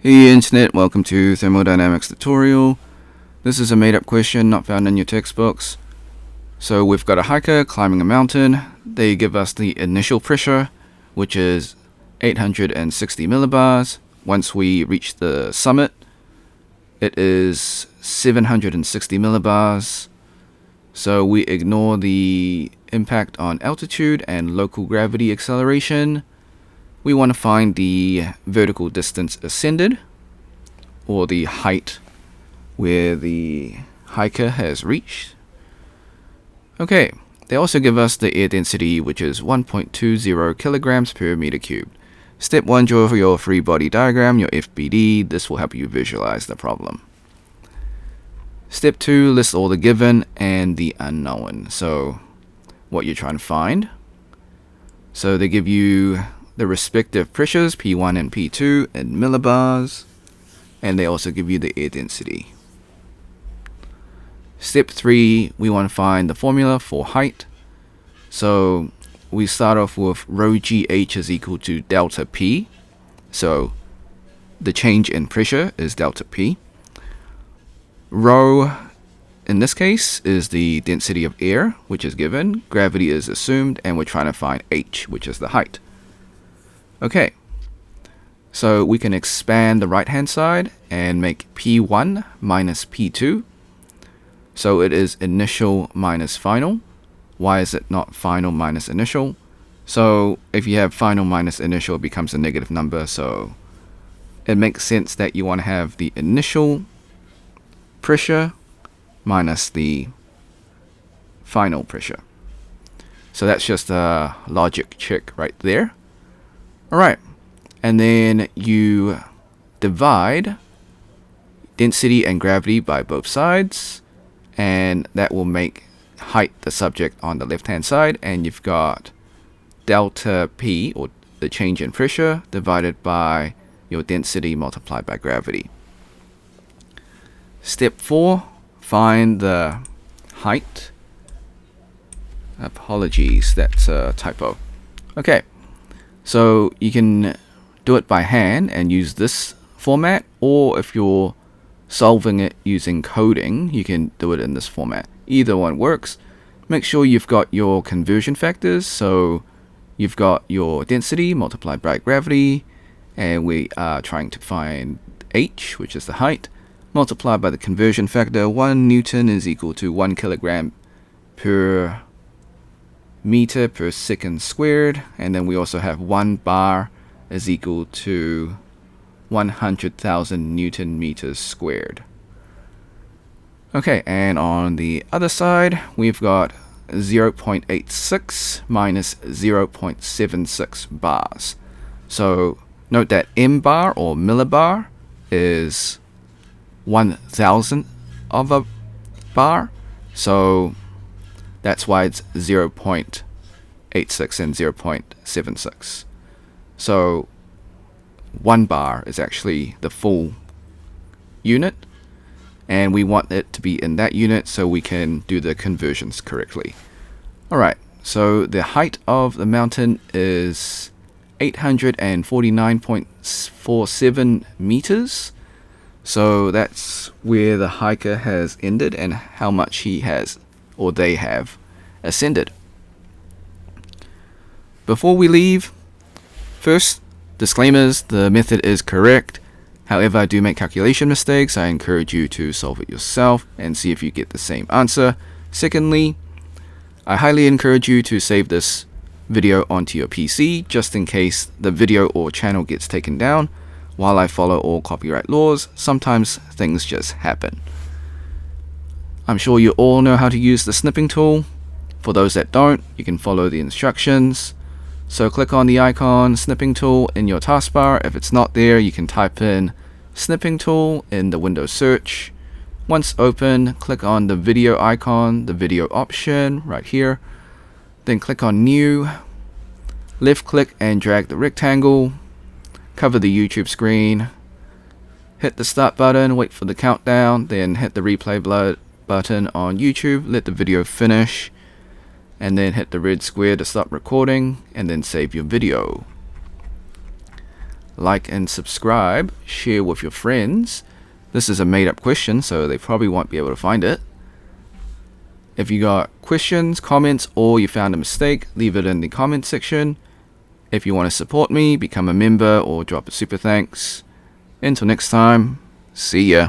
Hey Internet, welcome to Thermodynamics tutorial. This is a made-up question not found in your textbooks. So we've got a hiker climbing a mountain. They give us the initial pressure, which is 860 millibars. Once we reach the summit, it is 760 millibars. So we ignore the impact on altitude and local gravity acceleration. We want to find the vertical distance ascended, or the height where the hiker has reached. Okay, they also give us the air density, which is 1.20 kilograms per meter cubed. Step 1, draw your free body diagram, your FBD. This will help you visualize the problem. Step 2, list all the given and the unknown. So what you're trying to find. So they give you the respective pressures, P1 and P2 in millibars, and they also give you the air density. Step 3, we want to find the formula for height. So we start off with rho GH is equal to delta P. So the change in pressure is delta P. Rho, in this case, is the density of air, which is given. Gravity is assumed, and we're trying to find H, which is the height. Okay, so we can expand the right-hand side and make P1 minus P2. So it is initial minus final. Why is it not final minus initial? So if you have final minus initial, it becomes a negative number. So it makes sense that you want to have the initial pressure minus the final pressure. So that's just a logic check right there. Alright, and then you divide density and gravity by both sides, and that will make height the subject on the left hand side, and you've got delta P, or the change in pressure, divided by your density multiplied by gravity. Step 4, find the height. Apologies, that's a typo. Okay. So you can do it by hand and use this format, or if you're solving it using coding, you can do it in this format. Either one works. Make sure you've got your conversion factors. So you've got your density multiplied by gravity, and we are trying to find H, which is the height, multiplied by the conversion factor. 1 Newton is equal to 1 kilogram per meter per second squared, and then we also have 1 bar is equal to 100,000 Newton meters squared. Okay, and on the other side we've got 0.86 minus 0.76 bars. So note that mbar or millibar is 1,000 of a bar, so that's why it's 0.86 and 0.76. So 1 bar is actually the full unit, and we want it to be in that unit so we can do the conversions correctly. Alright, so the height of the mountain is 849.47 meters. So that's where the hiker has ended and how much he has, or they have, ascended. Before we leave, first, disclaimers, the method is correct. However, I do make calculation mistakes. I encourage you to solve it yourself and see if you get the same answer. Secondly, I highly encourage you to save this video onto your PC just in case the video or channel gets taken down. While I follow all copyright laws, sometimes things just happen. I'm sure you all know how to use the snipping tool. For those that don't, you can follow the instructions. So click on the icon snipping tool in your taskbar. If it's not there, you can type in snipping tool in the Windows search. Once open, click on the video icon, the video option right here. Then click on new. Left click and drag the rectangle. Cover the YouTube screen. Hit the start button, wait for the countdown, then hit the replay button on YouTube, let the video finish, and then hit the red square to stop recording, and then save your video. like and subscribe, share with your friends. This is a made-up question, so they probably won't be able to find it. If you got questions, comments, or you found a mistake, leave it in the comment section. If you want to support me, become a member or drop a super thanks. Until next time, see ya.